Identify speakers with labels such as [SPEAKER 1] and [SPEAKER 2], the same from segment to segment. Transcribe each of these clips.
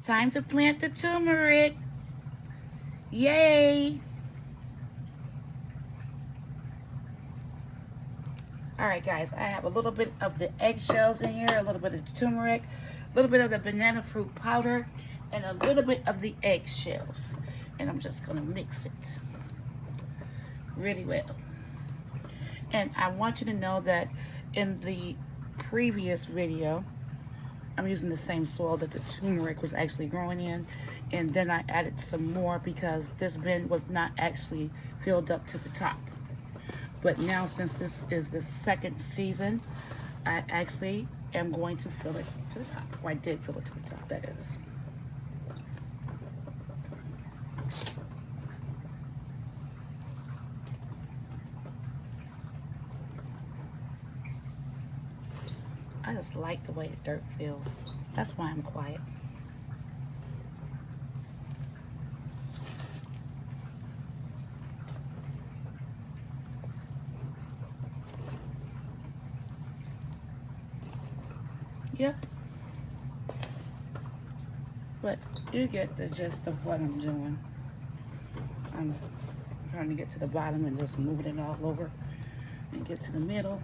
[SPEAKER 1] time to plant the turmeric. Yay! Alright guys, I have a little bit of the eggshells in here, a little bit of the turmeric, a little bit of the banana fruit powder, and a little bit of the eggshells. And I'm just going to mix it really well. And I want you to know that in the previous video, I'm using the same soil that the turmeric was actually growing in, and then I added some more because this bin was not actually filled up to the top. But now, since this is the second season, I actually am going to fill it to the top. Or I did fill it to the top, that is. I just like the way the dirt feels. That's why I'm quiet. Yep. But you get the gist of what I'm doing. I'm trying to get to the bottom and just moving it all over and get to the middle.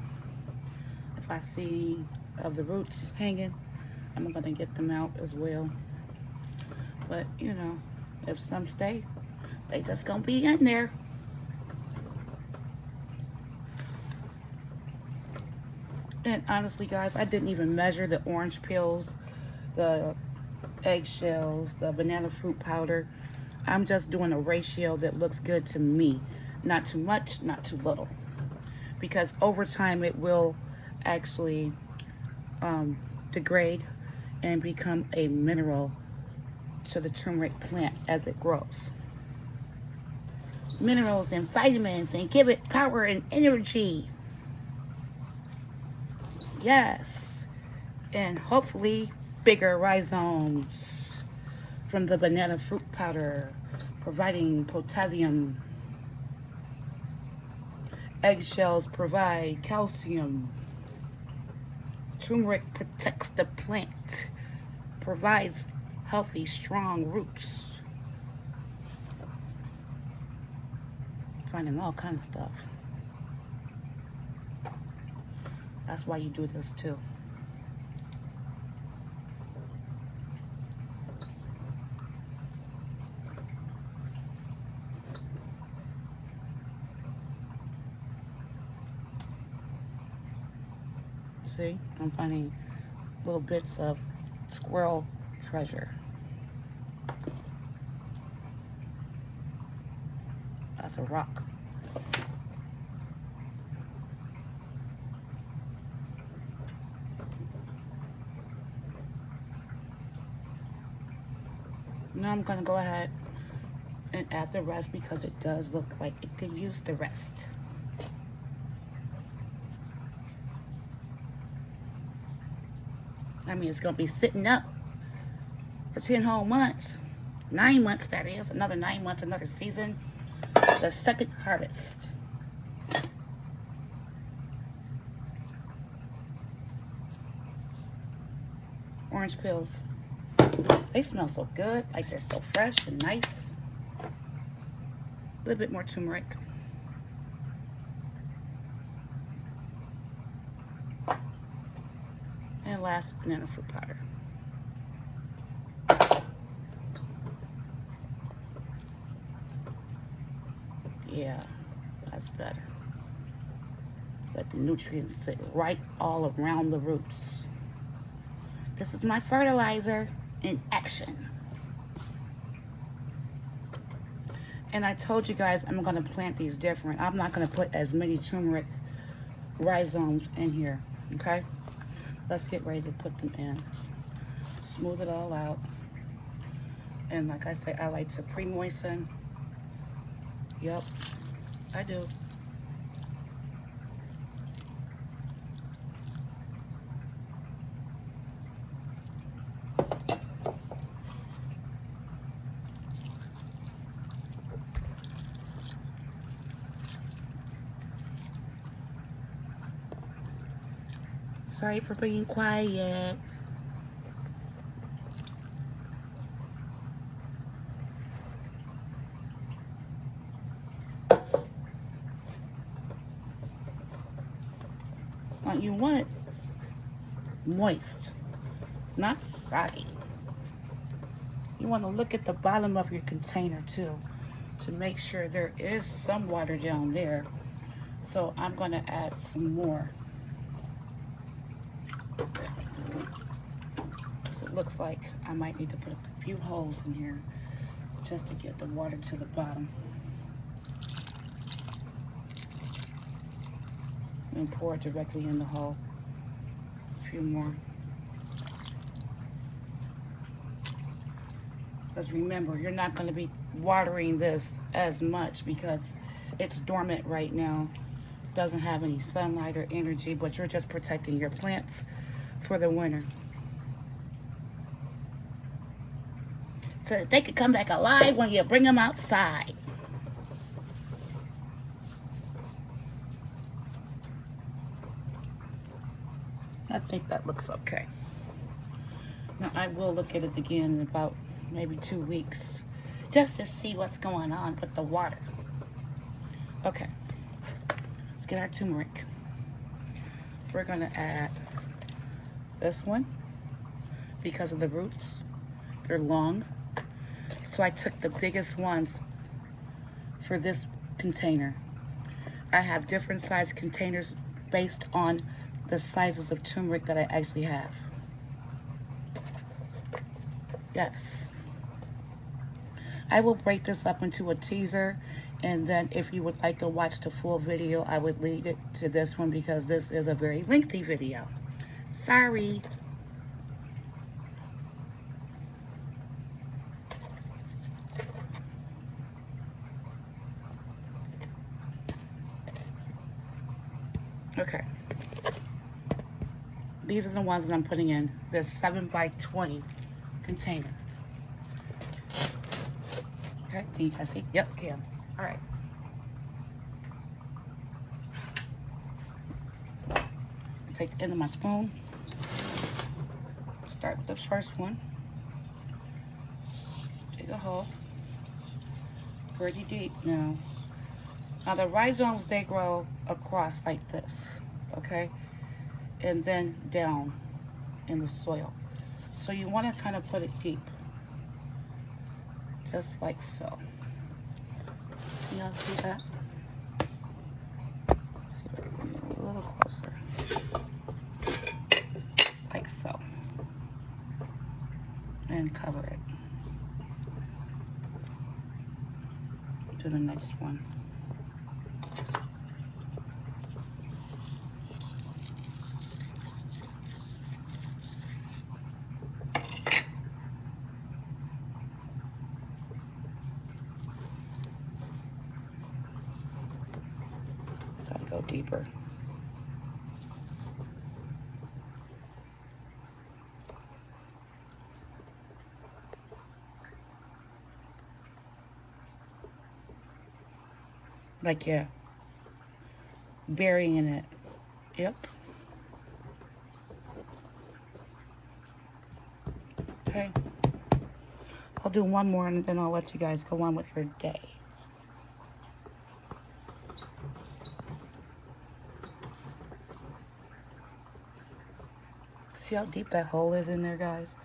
[SPEAKER 1] If I see of the roots hanging, I'm gonna get them out as well. But you know, if some stay, they just gonna be in there. And honestly guys, I didn't even measure the orange peels, the eggshells, the banana fruit powder. I'm just doing a ratio that looks good to me. Not too much, not too little. Because over time it will actually degrade and become a mineral to the turmeric plant as it grows. Minerals and vitamins, and give it power and energy. Yes. And hopefully bigger rhizomes from the banana fruit powder, providing potassium. Eggshells provide calcium. Turmeric protects the plant, provides healthy, strong roots. Finding all kinds of stuff. That's why you do this too. See, I'm finding little bits of squirrel treasure. That's a rock. Now I'm gonna go ahead and add the rest because it does look like it could use the rest. I mean, it's gonna be sitting up for 10 whole months. 9 months, that is. Another 9 months, another season. The second harvest. Orange peels. They smell so good, like they're so fresh and nice. A little bit more turmeric. And last, banana fruit powder. Yeah, that's better. Let the nutrients sit right all around the roots. This is my fertilizer in action. And I told you guys I'm gonna plant these different. I'm not gonna put as many turmeric rhizomes in here, okay? Let's get ready to put them in. Smooth it all out. And like I say, I like to pre-moisten. Yep, I do. Sorry for being quiet. you want it moist, not soggy. You want to look at the bottom of your container too to make sure there is some water down there. So I'm going to add some more. Because it looks like I might need to put a few holes in here just to get the water to the bottom. And pour it directly in the hole. A few more. Because remember, you're not going to be watering this as much because it's dormant right now. Doesn't have any sunlight or energy, but you're just protecting your plants for the winter. So that they could come back alive when you bring them outside. I think that looks okay. Now I will look at it again in about maybe 2 weeks just to see what's going on with the water. Okay, let's get our turmeric. We're gonna add this one because of the roots. They're long. So I took the biggest ones for this container. I have different size containers based on the sizes of turmeric that I actually have. Yes. I will break this up into a teaser, and then if you would like to watch the full video, I would lead it to this one because this is a very lengthy video. Sorry. Okay. These are the ones that I'm putting in this 7x20 container. Okay, can you guys see? Yep, can. All right. Take the end of my spoon. Start with the first one. Dig a hole. Pretty deep now. Now the rhizomes, they grow across like this, okay? And then down in the soil. So you want to kind of put it deep. Just like so. Can y'all see that? Let's see if I can bring it a little closer. Like so. And cover it. To the next one. Go deeper. Like, yeah, burying it. Yep. Okay. I'll do one more and then I'll let you guys go on with your day. See how deep that hole is in there, guys?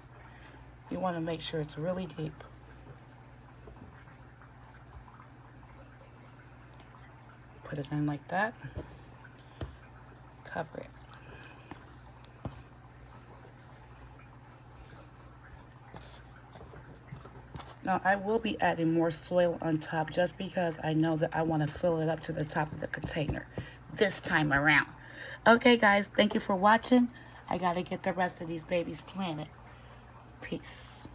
[SPEAKER 1] You want to make sure it's really deep. Put it in like that. Cover it. Now I will be adding more soil on top just because I know that I want to fill it up to the top of the container this time around. Okay, guys, thank you for watching. I gotta get the rest of these babies planted. Peace.